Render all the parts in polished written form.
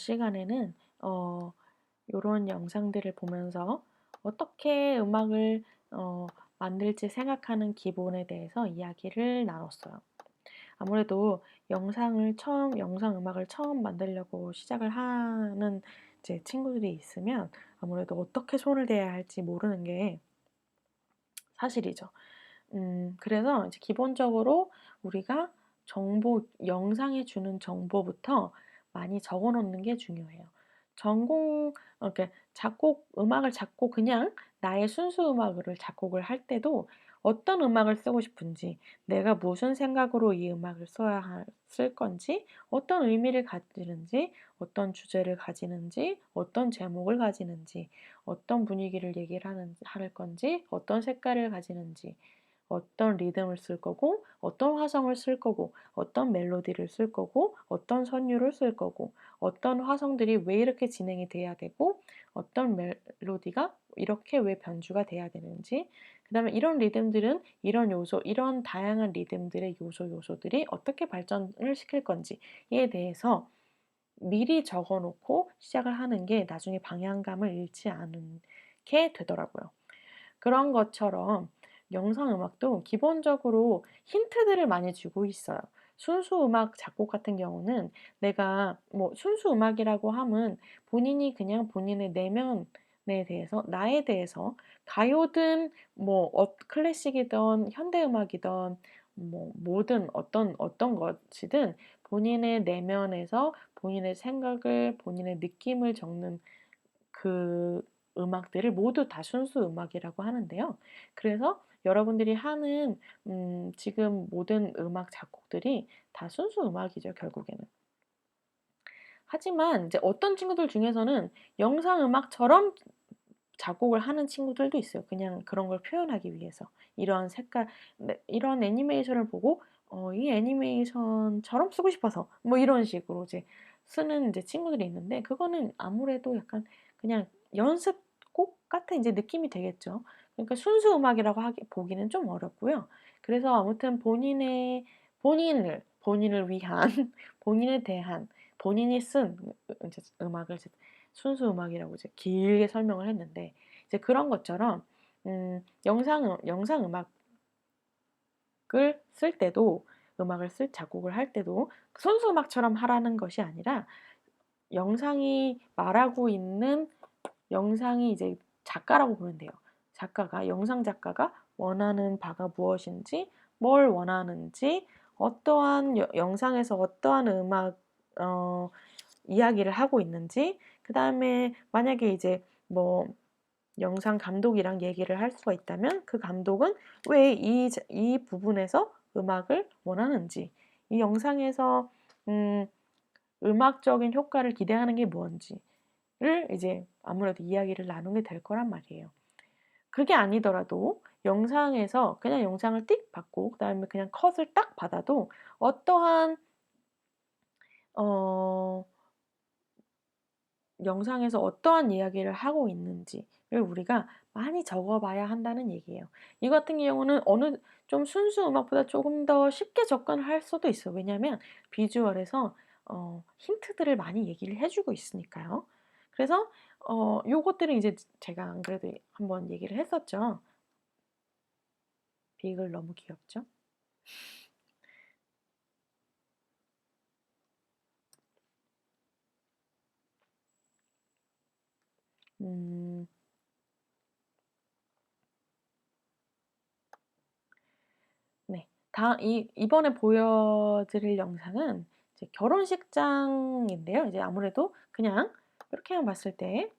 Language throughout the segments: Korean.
시간에는 요런 영상들을 보면서 어떻게 음악을 만들지 생각하는 기본에 대해서 이야기를 나눴어요. 아무래도 영상 음악을 처음 만들려고 시작을 하는 제 친구들이 있으면 아무래도 어떻게 손을 대야 할지 모르는 게 사실이죠. 그래서 이제 기본적으로 우리가 영상에 주는 정보부터 많이 적어 놓는 게 중요해요. 이렇게 음악을 작곡 그냥 나의 순수 음악을 작곡을 할 때도 어떤 음악을 쓰고 싶은지, 내가 무슨 생각으로 이 음악을 쓸 건지, 어떤 의미를 가지는지, 어떤 주제를 가지는지, 어떤 제목을 가지는지, 어떤 분위기를 할 건지, 어떤 색깔을 가지는지, 어떤 리듬을 쓸 거고, 어떤 화성을 쓸 거고, 어떤 멜로디를 쓸 거고, 어떤 선율을 쓸 거고, 어떤 화성들이 왜 이렇게 진행이 돼야 되고, 어떤 멜로디가 이렇게 왜 변주가 돼야 되는지, 그 다음에 이런 리듬들은 이런 다양한 리듬들의 요소들이 어떻게 발전을 시킬 건지에 대해서 미리 적어 놓고 시작을 하는 게 나중에 방향감을 잃지 않게 되더라고요. 그런 것처럼 영상 음악도 기본적으로 힌트들을 많이 주고 있어요. 순수 음악 작곡 같은 경우는 내가 순수 음악이라고 함은 본인이 그냥 본인의 내면에 대해서, 나에 대해서 가요든 클래식이든 현대 음악이든 뭐든 어떤 것이든 본인의 내면에서 본인의 생각을, 본인의 느낌을 적는 그 음악들을 모두 다 순수 음악이라고 하는데요. 그래서 여러분들이 하는 지금 모든 음악 작곡들이 다 순수 음악이죠, 결국에는. 하지만 이제 어떤 친구들 중에서는 영상 음악처럼 작곡을 하는 친구들도 있어요. 그냥 그런 걸 표현하기 위해서. 이런 애니메이션을 보고 이 애니메이션처럼 쓰고 싶어서 이런 식으로 이제 쓰는 이제 친구들이 있는데, 그거는 아무래도 약간 그냥 연습곡 같은 이제 느낌이 되겠죠. 그러니까 순수 음악이라고 보기는 좀 어렵고요. 그래서 아무튼 본인을 위한 본인에 대한 본인이 쓴 이제 음악을 이제 순수 음악이라고 이제 길게 설명을 했는데, 이제 그런 것처럼 영상 작곡을 할 때도 순수 음악처럼 하라는 것이 아니라 영상이 이제 작가라고 보면 돼요. 영상 작가가 원하는 바가 무엇인지, 뭘 원하는지, 영상에서 어떠한 음악 이야기를 하고 있는지, 그 다음에 만약에 이제 영상 감독이랑 얘기를 할 수가 있다면 그 감독은 왜 이 부분에서 음악을 원하는지, 이 영상에서 음악적인 효과를 기대하는 게 뭔지를 이제 아무래도 이야기를 나누게 될 거란 말이에요. 그게 아니더라도 영상에서 그냥 영상을 띡 받고 그다음에 그냥 컷을 딱 받아도 어떠한 어 영상에서 어떠한 이야기를 하고 있는지를 우리가 많이 적어봐야 한다는 얘기예요. 이 같은 경우는 좀 순수 음악보다 조금 더 쉽게 접근을 할 수도 있어요. 왜냐하면 비주얼에서 힌트들을 많이 얘기를 해주고 있으니까요. 그래서 요것들은 이제 제가 안 그래도 한번 얘기를 했었죠. 비글 너무 귀엽죠? 음, 네. 이번에 보여드릴 영상은 이제 결혼식장인데요. 이제 아무래도 그냥 이렇게만 봤을 때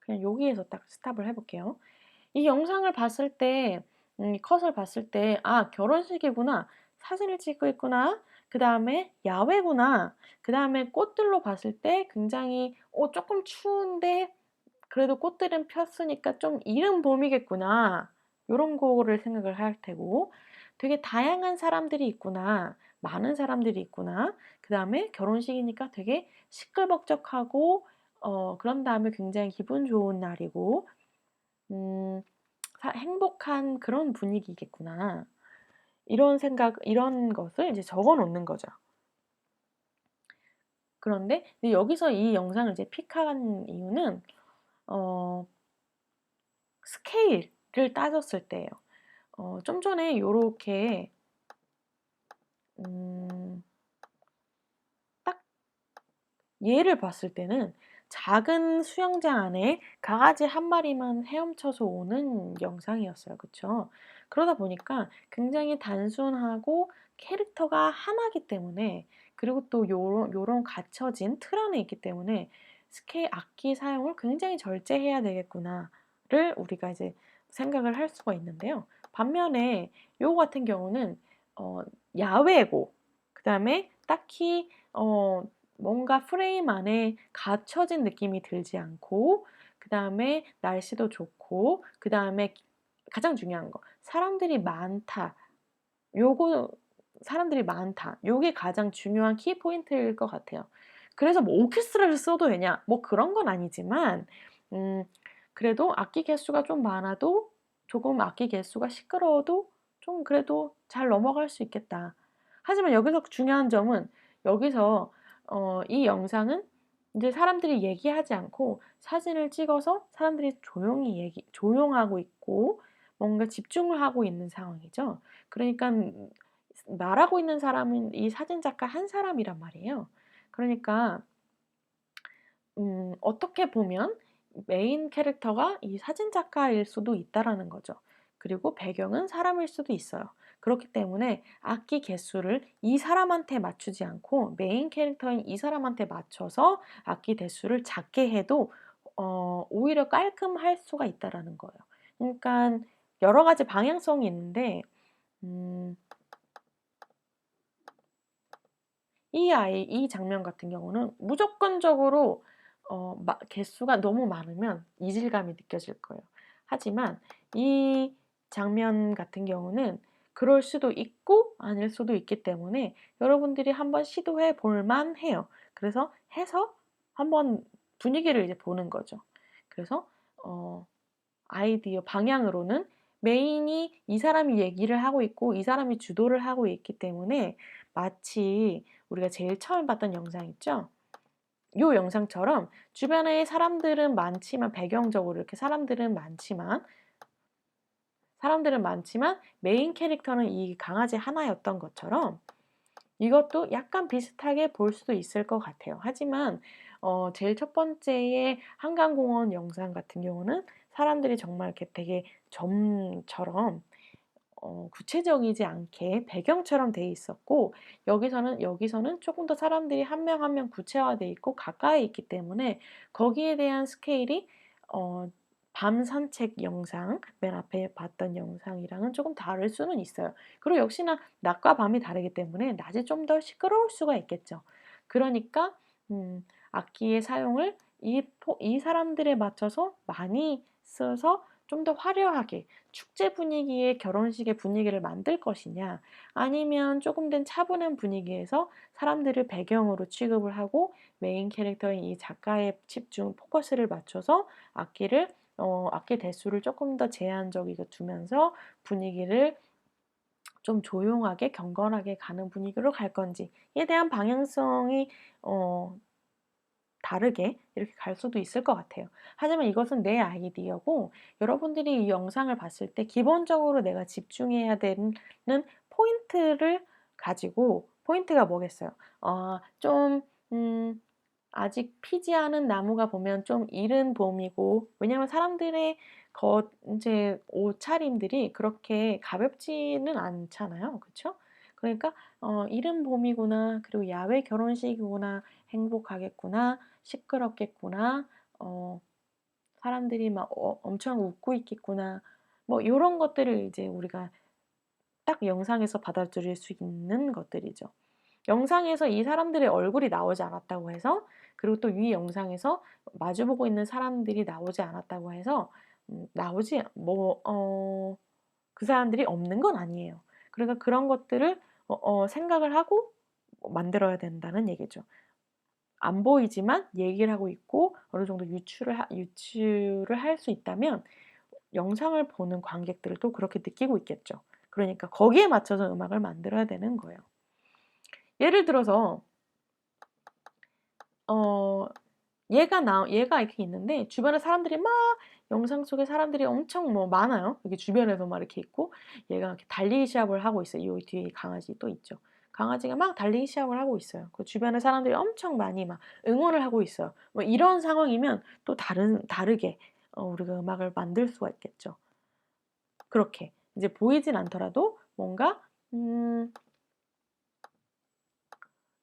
그냥 여기에서 딱 스탑을 해볼게요. 이 영상을 봤을 때, 컷을 봤을 때, 아, 결혼식이구나. 사진을 찍고 있구나. 그 다음에 야외구나. 그 다음에 꽃들로 봤을 때 굉장히, 조금 추운데, 그래도 꽃들은 폈으니까 좀 이른 봄이겠구나. 요런 거를 생각을 할 테고, 되게 다양한 사람들이 있구나. 많은 사람들이 있구나. 그 다음에 결혼식이니까 되게 시끌벅적하고, 그런 다음에 굉장히 기분 좋은 날이고, 음, 행복한 그런 분위기겠구나. 이런 것을 이제 적어 놓는 거죠. 그런데 이제 여기서 이 영상을 이제 픽한 이유는 어 스케일을 따졌을 때예요. 좀 전에 요렇게 음 딱 얘를 봤을 때는 작은 수영장 안에 강아지 한 마리만 헤엄쳐서 오는 영상이었어요. 그쵸? 그러다 보니까 굉장히 단순하고 캐릭터가 하나이기 때문에, 그리고 또 요런 갇혀진 틀 안에 있기 때문에 악기 사용을 굉장히 절제해야 되겠구나를 우리가 이제 생각을 할 수가 있는데요. 반면에 요거 같은 경우는 어 야외고, 그다음에 딱히 뭔가 프레임 안에 갇혀진 느낌이 들지 않고, 그다음에 날씨도 좋고, 그다음에 가장 중요한 거 사람들이 많다. 요거 사람들이 많다. 요게 가장 중요한 키 포인트일 것 같아요. 그래서 뭐 오케스트라를 써도 되냐? 뭐 그런 건 아니지만 음 그래도 악기 개수가 좀 많아도, 조금 악기 개수가 시끄러워도 좀 그래도 잘 넘어갈 수 있겠다. 하지만 여기서 중요한 점은, 여기서 이 영상은 인제 사람들이 얘기하지 않고 사진을 찍어서 사람들이 조용하고 있고 뭔가 집중을 하고 있는 상황이죠. 그러니깐 말하고 있는 사람은 이 사진 작가 한 사람이란 말이에요. 그러니까 어떻게 보면 메인 캐릭터가 이 사진 작가일 수도 있다라는 거죠. 그리고 배경은 사람일 수도 있어요. 그렇기 때문에 악기 개수를 이 사람한테 맞추지 않고 메인 캐릭터인 이 사람한테 맞춰서 악기 대수를 작게 해도 오히려 깔끔할 수가 있다라는 거예요. 그러니깐 여러 가지 방향성이 있는데 음 이 장면 같은 경우는 무조건적으로 개수가 너무 많으면 이질감이 느껴질 거예요. 하지만 이 장면 같은 경우는 그럴 수도 있고 아닐 수도 있기 때문에 여러분들이 한번 시도해 볼 만해요. 그래서 해서 한번 분위기를 이제 보는 거죠. 그래서 어 아이디어 방향으로는 메인이 이 사람이 얘기를 하고 있고 이 사람이 주도를 하고 있기 때문에, 마치 우리가 제일 처음 봤던 영상 있죠? 요 영상처럼 주변에 사람들은 많지만, 배경적으로 이렇게 사람들은 많지만 메인 캐릭터는 이 강아지 하나였던 것처럼 이것도 약간 비슷하게 볼 수도 있을 것 같아요. 하지만 제일 첫 번째의 한강공원 영상 같은 경우는 사람들이 정말 이렇게 되게 점처럼 구체적이지 않게 배경처럼 돼 있었고, 여기서는 조금 더 사람들이 한 명 한 명 구체화돼 있고 가까이 있기 때문에 거기에 대한 스케일이 어 밤 산책 영상, 맨 앞에 봤던 영상이랑은 조금 다를 수는 있어요. 그리고 역시나 낮과 밤이 다르기 때문에 낮이 좀 더 시끄러울 수가 있겠죠. 그러니까 악기의 사용을 이 사람들에 맞춰서 많이 써서 좀 더 화려하게 축제 분위기의 결혼식의 분위기를 만들 것이냐, 아니면 조금 된 차분한 분위기에서 사람들을 배경으로 취급을 하고 메인 캐릭터인 이 작가의 포커스를 맞춰서 악기 대수를 조금 더 제한적이게 두면서 분위기를 좀 조용하게 경건하게 가는 분위기로 갈 건지에 대한 방향성이 어 다르게 이렇게 갈 수도 있을 것 같아요. 하지만 이것은 내 아이디어고, 여러분들이 이 영상을 봤을 때 기본적으로 내가 집중해야 되는 포인트를 가지고, 포인트가 뭐겠어요? 좀 아직 피지 않은 나무가 보면 좀 이른 봄이고, 왜냐하면 사람들의 인제 옷차림들이 그렇게 가볍지는 않잖아요. 그쵸? 그러니까 '이른 봄이구나. 그리고 야외 결혼식이구나. 행복하겠구나. 시끄럽겠구나. 어 사람들이 막 엄청 웃고 있겠구나.' 뭐 요런 것들을 이제 우리가 딱 영상에서 받아들일 수 있는 것들이죠. 영상에서 이 사람들의 얼굴이 나오지 않았다고 해서, 그리고 또 이 영상에서 마주보고 있는 사람들이 나오지 않았다고 해서 나오지 뭐 그 사람들이 없는 건 아니에요. 그러니까 그런 것들을 생각을 하고 만들어야 된다는 얘기죠. 안 보이지만 얘기를 하고 있고 어느 정도 유추를 할 수 있다면 영상을 보는 관객들도 그렇게 느끼고 있겠죠. 그러니까 거기에 맞춰서 음악을 만들어야 되는 거예요. 예를 들어서 어 얘가 이렇게 있는데 주변에 사람들이 막 영상 속에 사람들이 엄청 뭐 많아요. 이게 주변에서 막 이렇게 있고 얘가 이렇게 달리기 시합을 하고 있어요. 요 뒤에 강아지 또 있죠. 강아지가 막 달리기 시합을 하고 있어요. 그 주변에 사람들이 엄청 많이 막 응원을 하고 있어요. 뭐 이런 상황이면 또 다르게 우리가 음악을 만들 수가 있겠죠. 그렇게 이제 보이진 않더라도 뭔가 음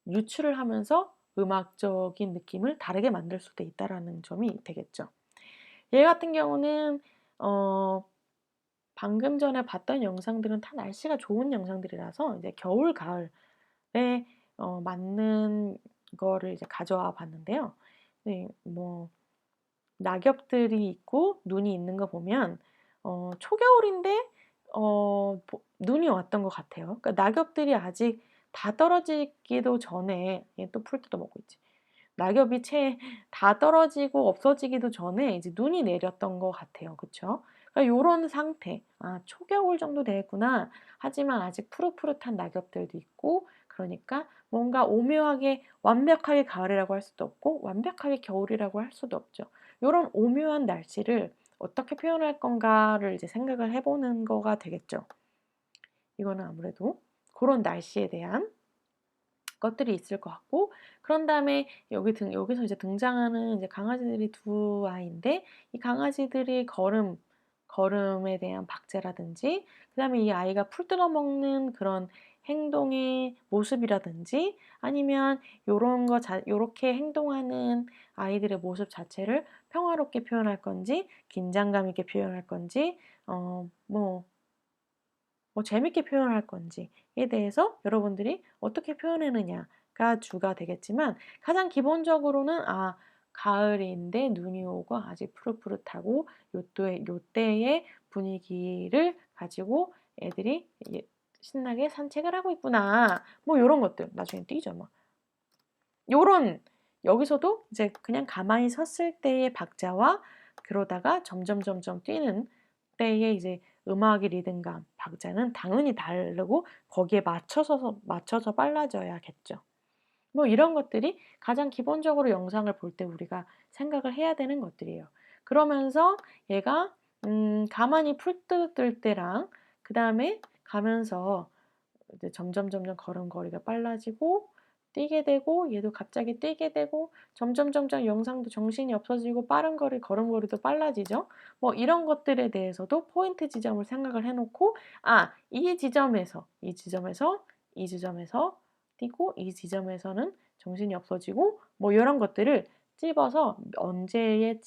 유추를 하면서 음악적인 느낌을 다르게 만들 수도 있다라는 점이 되겠죠. 얘 같은 경우는 어 방금 전에 봤던 영상들은 다 날씨가 좋은 영상들이라서 이제 겨울, 가을에 맞는 거를 이제 가져와 봤는데요. 네, 뭐 낙엽들이 있고 눈이 있는 거 보면 초겨울인데 눈이 왔던 것 같아요. 그러니까 낙엽들이 아직 다 떨어지기도 전에 얘 또 풀 뜯어먹고 있지. 낙엽이 채 다 떨어지고 없어지기도 전에 이제 눈이 내렸던 것 같아요. 그쵸? 그러니까 요런 상태. '아 초겨울 정도 되겠구나.' 하지만 아직 푸릇푸릇한 낙엽들도 있고 그러니까 뭔가 오묘하게 완벽하게 가을이라고 할 수도 없고 완벽하게 겨울이라고 할 수도 없죠. 요런 오묘한 날씨를 어떻게 표현할 건가를 이제 생각을 해 보는 거가 되겠죠. 이거는 아무래도 고런 날씨에 대한 것들이 있을 것 같고 그런 다음에 여기서 이제 등장하는 이제 강아지들이 두 아이인데 이 강아지들이 걸음에 대한 박제라든지 그다음에 이 아이가 풀 뜯어 먹는 그런 행동의 모습이라든지 아니면 요런 거 요렇게 행동하는 아이들의 모습 자체를 평화롭게 표현할 건지 긴장감 있게 표현할 건지 재밌게 표현할 건지에 대해서 여러분들이 어떻게 표현하느냐가 주가 되겠지만 가장 기본적으로는 가을인데 눈이 오고 아직 푸릇푸릇하고 요때의 분위기를 가지고 애들이 신나게 산책을 하고 있구나. 뭐 요런 것들 나중에 띄죠 뭐. 요런 여기서도 이제 그냥 가만히 섰을 때의 박자와 그러다가 점점점점 뛰는 때의 이제 음악의 리듬감, 박자는 당연히 다르고 거기에 맞춰서 빨라져야겠죠. 뭐 이런 것들이 가장 기본적으로 영상을 볼 때 우리가 생각을 해야 되는 것들이에요. 그러면서 얘가 가만히 풀 뜯을 때랑 그다음에 가면서 이제 점점점점 걸음걸이가 빨라지고 뛰게 되고 얘도 갑자기 뛰게 되고 점점점점 영상도 정신이 없어지고 빠른 걸음걸이도 빨라지죠. 뭐 이런 것들에 대해서도 포인트 지점을 생각을 해 놓고 이 지점에서 뛰고 이 지점에서는 정신이 없어지고 뭐 요런 것들을 찝어서 언제에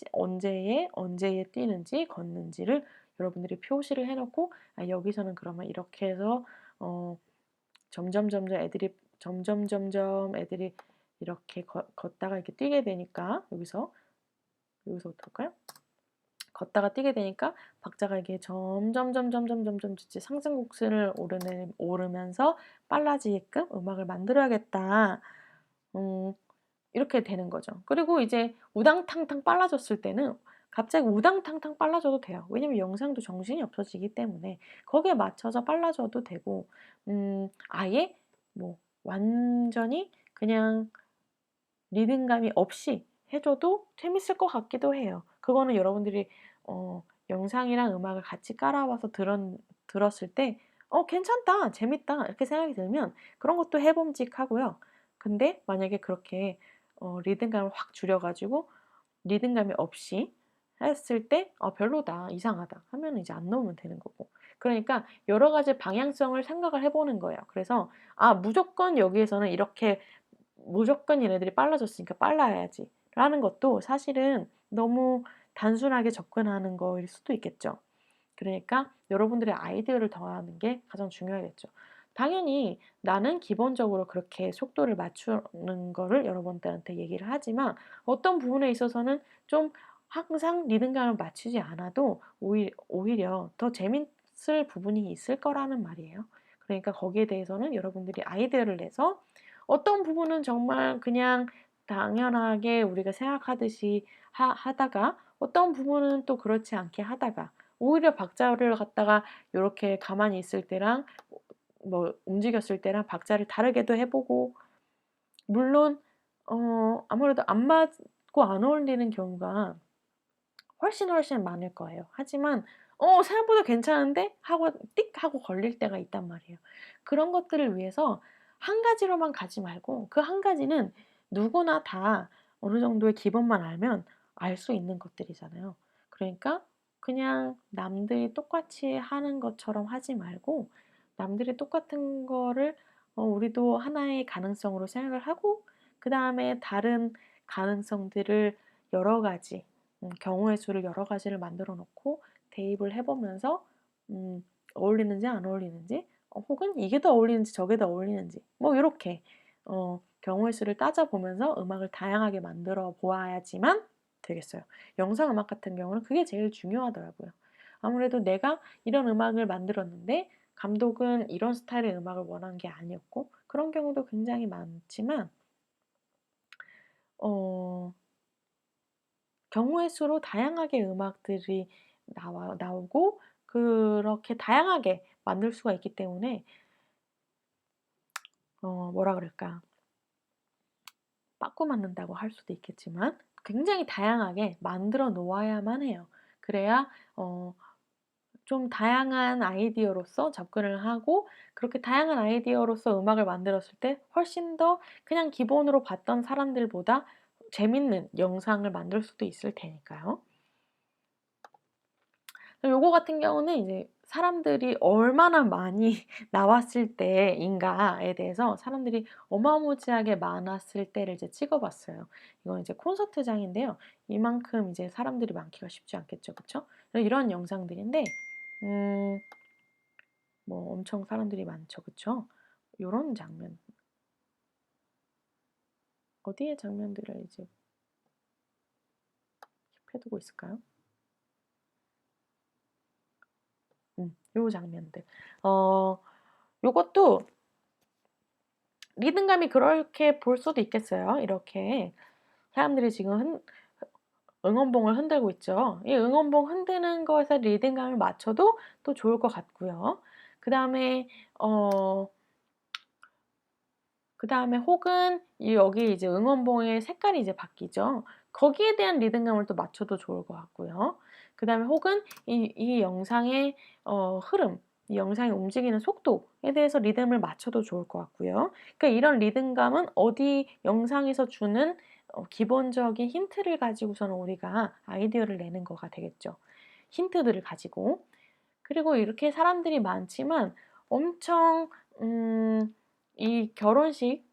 뛰는지 걷는지를 여러분들이 표시를 해 놓고 여기서는 그러면 이렇게 해서 어 점점점점 애들이 이렇게 걷다가 이렇게 뛰게 되니까 여기서부터 할까요? 걷다가 뛰게 되니까 박자가 이게 점점점점점점점 상승곡선을 오르면서 빨라지게끔 음악을 만들어야겠다. 음 이렇게 되는 거죠. 그리고 이제 우당탕탕 빨라졌을 때는 갑자기 우당탕탕 빨라져도 돼요. 왜냐면 영상도 정신이 없어지기 때문에 거기에 맞춰서 빨라져도 되고 아예 뭐 완전히 그냥 리듬감이 없이 해 줘도 재밌을 것 같기도 해요. 그거는 여러분들이 영상이랑 음악을 같이 깔아 와서 들었을 때 '괜찮다. 재밌다.' 이렇게 생각이 들면 그런 것도 해 봄직하고요. 근데 만약에 그렇게 리듬감을 확 줄여 가지고 리듬감이 없이 했을 때 '별로다. 이상하다.' 하면은 이제 안 넣으면 되는 거고. 그러니까 여러 가지 방향성을 생각을 해 보는 거예요. 그래서 무조건 여기에서는 이렇게 무조건 얘네들이 빨라졌으니까 빨라야지.'라는 것도 사실은 너무 단순하게 접근하는 거일 수도 있겠죠. 그러니까 여러분들의 아이디어를 더하는 게 가장 중요하겠죠. 당연히 나는 기본적으로 그렇게 속도를 맞추는 거를 여러분들한테 얘기를 하지만 어떤 부분에 있어서는 좀 항상 리듬감을 맞추지 않아도 오히려 더 재밌을 부분이 있을 거라는 말이에요. 그러니까 거기에 대해서는 여러분들이 아이디어를 내서 어떤 부분은 정말 그냥 당연하게 우리가 생각하듯이 하다가 어떤 부분은 또 그렇지 않게 하다가 오히려 박자를 갖다가 요렇게 가만히 있을 때랑 뭐 움직였을 때랑 박자를 다르게도 해 보고, 물론 아무래도 안 맞고 안 어울리는 경우가 훨씬 많을 거예요. 하지만 생각보다 괜찮은데 하고 띡 하고 걸릴 때가 있단 말이에요. 그런 것들을 위해서 한 가지로만 가지 말고, 그 한 가지는 누구나 다 어느 정도의 기본만 알면 알 수 있는 것들이잖아요. 그러니까 그냥 남들이 똑같이 하는 것처럼 하지 말고, 남들이 똑같은 거를 우리도 하나의 가능성으로 생각을 하고, 그다음에 다른 가능성들을 여러 가지, 경우의 수를 여러 가지를 만들어 놓고 대입을 해 보면서 어울리는지 안 어울리는지, 혹은 이게 더 어울리는지 저게 더 어울리는지, 뭐 요렇게 경우의 수를 따져 보면서 음악을 다양하게 만들어 보아야지만 되겠어요. 영상 음악 같은 경우는 그게 제일 중요하더라고요. 아무래도 내가 이런 음악을 만들었는데 감독은 이런 스타일의 음악을 원한 게 아니었고, 그런 경우도 굉장히 많지만 어 경우의 수로 다양하게 음악들이 나오고 그렇게 다양하게 만들 수가 있기 때문에 뭐라 그럴까, 빠꾸 맞는다고 할 수도 있겠지만 굉장히 다양하게 만들어 놓아야만 해요. 그래야 좀 다양한 아이디어로서 접근을 하고, 그렇게 다양한 아이디어로서 음악을 만들었을 때 훨씬 더 그냥 기본으로 봤던 사람들보다 재밌는 영상을 만들 수도 있을 테니까요. 요거 같은 경우는 이제 사람들이 얼마나 많이 나왔을 때인가에 대해서, 사람들이 어마무지하게 많았을 때를 이제 찍어 봤어요. 이건 이제 콘서트장인데요. 이만큼 이제 사람들이 많기가 쉽지 않겠죠. 그쵸? 이런 영상들인데 음 뭐 엄청 사람들이 많죠. 그쵸? 요런 장면, 어디에 장면들을 이제 킵해 두고 있을까요? 요 장면들. 요것도 리듬감이 그렇게 볼 수도 있겠어요. 이렇게 사람들이 지금 응원봉을 흔들고 있죠. 이 응원봉 흔드는 것에 리듬감을 맞춰도 또 좋을 것 같고요. 그다음에 어 그다음에 혹은 여기 이제 응원봉의 색깔이 이제 바뀌죠. 거기에 대한 리듬감을 또 맞춰도 좋을 것 같고요. 그다음에 혹은 이 영상의 흐름, 이 영상이 움직이는 속도에 대해서 리듬을 맞춰도 좋을 것 같고요. 그러니까 이런 리듬감은 어디 영상에서 주는 기본적인 힌트를 가지고서는 우리가 아이디어를 내는 거가 되겠죠. 힌트들을 가지고. 그리고 이렇게 사람들이 많지만 엄청 이 결혼식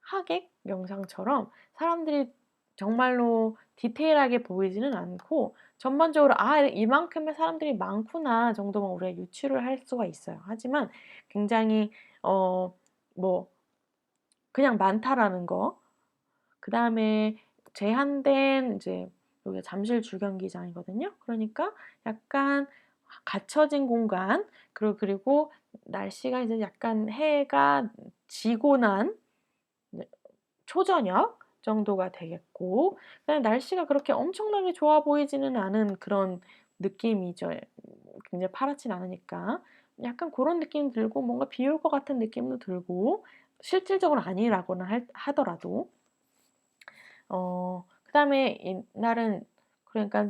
하객 영상처럼 사람들이 정말로 디테일하게 보이지는 않고, 전반적으로 '아 이만큼의 사람들이 많구나.' 정도만 우리가 유추를 할 수가 있어요. 하지만 굉장히 뭐 그냥 많다라는 거, 그다음에 제한된 이제 여기가 잠실 주경기장이거든요. 그러니까 약간 갇혀진 공간, 그리고 날씨가 이제 약간 해가 지고 난 네 초저녁 정도가 되겠고, 그다음에 날씨가 그렇게 엄청나게 좋아 보이지는 않은 그런 느낌이죠. 굉장히 파랗진 않으니까. 약간 고런 느낌이 들고 뭔가 비 올 것 같은 느낌도 들고, 실질적으로 아니라고는 하더라도. 그다음에 이날은 그러니까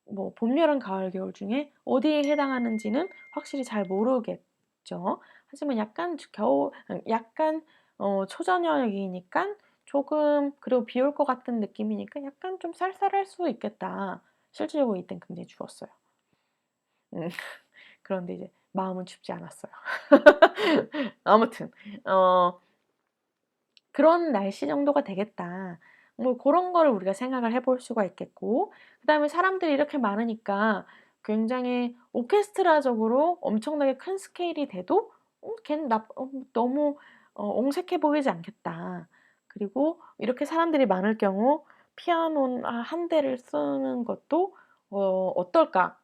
뭐 봄, 여름, 가을, 겨울 중에 어디에 해당하는지는 확실히 잘 모르겠죠. 하지만 약간 약간 초저녁이니깐 조금, 그리고 비 올 것 같은 느낌이니까 약간 좀 쌀쌀할 수 있겠다. 실질적으로 이땐 굉장히 추웠어요. 음 그런데 이제 마음은 춥지 않았어요. 아무튼 어 '그런 날씨 정도가 되겠다.' 뭐 고런 거를 우리가 생각을 해볼 수가 있겠고, 그다음에 사람들이 이렇게 많으니까 굉장히 오케스트라적으로 엄청나게 큰 스케일이 돼도 걔는 너무 옹색해 보이지 않겠다. 그리고 이렇게 사람들이 많을 경우 피아노 한 대를 쓰는 것도 어떨까?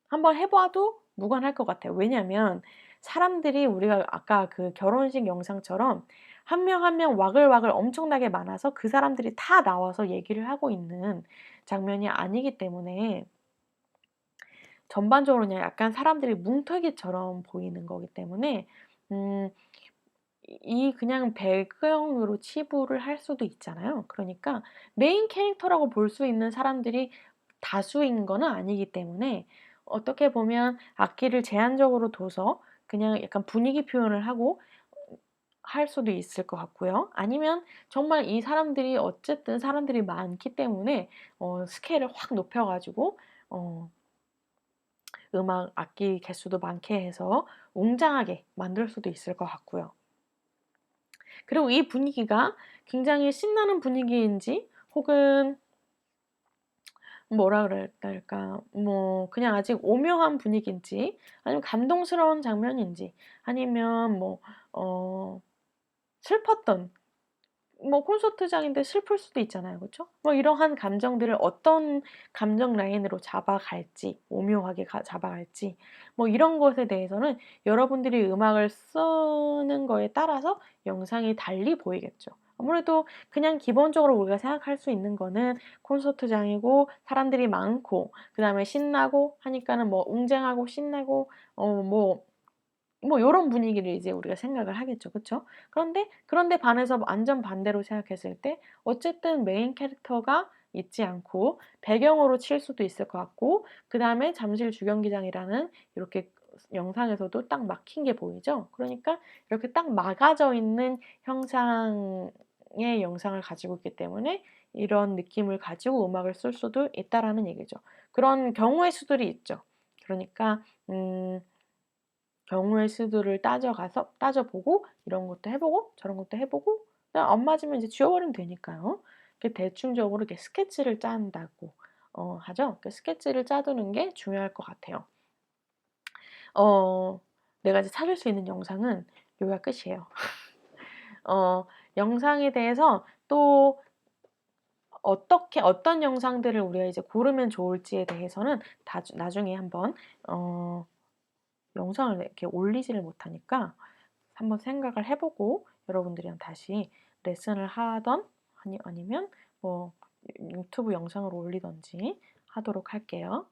한번 해 봐도 무관할 것 같아요. 왜냐하면 사람들이, 우리가 아까 그 결혼식 영상처럼 한 명 한 명 와글와글 엄청나게 많아서 그 사람들이 다 나와서 얘기를 하고 있는 장면이 아니기 때문에 전반적으로 그냥 약간 사람들이 뭉텅이처럼 보이는 거기 때문에 음 이 그냥 배경으로 치부를 할 수도 있잖아요. 그러니까 메인 캐릭터라고 볼 수 있는 사람들이 다수인 거는 아니기 때문에 어떻게 보면 악기를 제한적으로 둬서 그냥 약간 분위기 표현을 하고 할 수도 있을 것 같고요. 아니면 정말 이 사람들이 어쨌든 사람들이 많기 때문에 스케일을 확 높여 가지고 어 음악 악기 개수도 많게 해서 웅장하게 만들 수도 있을 것 같고요. 그리고 이 분위기가 굉장히 신나는 분위기인지 혹은 뭐라 그래야 될까? 뭐 그냥 아직 오묘한 분위기인지 아니면 감동스러운 장면인지 아니면 뭐 슬펐던 뭐 콘서트장인데 슬플 수도 있잖아요. 그쵸? 뭐 이러한 감정들을 어떤 감정 라인으로 잡아갈지 오묘하게 잡아갈지 뭐 이런 것에 대해서는 여러분들이 음악을 쓰는 거에 따라서 영상이 달리 보이겠죠. 아무래도 그냥 기본적으로 우리가 생각할 수 있는 거는 콘서트장이고 사람들이 많고 그다음에 신나고 하니까는 뭐 웅장하고 신나고 요런 분위기를 이제 우리가 생각을 하겠죠. 그쵸? 그런데 반해서 완전 반대로 생각했을 때 어쨌든 메인 캐릭터가 있지 않고 배경으로 칠 수도 있을 것 같고 그다음에 잠실 주경기장이라는 이렇게 영상에서도 딱 막힌 게 보이죠? 그러니까 이렇게 딱 막아져 있는 형상의 영상을 가지고 있기 때문에 이런 느낌을 가지고 음악을 쓸 수도 있다라는 얘기죠. 그런 경우의 수들이 있죠. 그러니까 경우의 수들을 따져보고 이런 것도 해 보고 저런 것도 해 보고 그냥 안 맞으면 이제 지워 버리면 되니까요. 이렇게 대충적으로 이렇게 스케치를 짠다고 하죠. 그 스케치를 짜 두는 게 중요할 것 같아요. 어 내가 이제 찾을 수 있는 영상은 여기가 끝이에요. 어 영상에 대해서 또 어떤 영상들을 우리가 이제 고르면 좋을지에 대해서는 나중에 한번 어 영상을 이렇게 올리지를 못하니까 한번 생각을 해 보고 여러분들이랑 다시 레슨을 하든 아니면 뭐 유튜브 영상을 올리든지 하도록 할게요.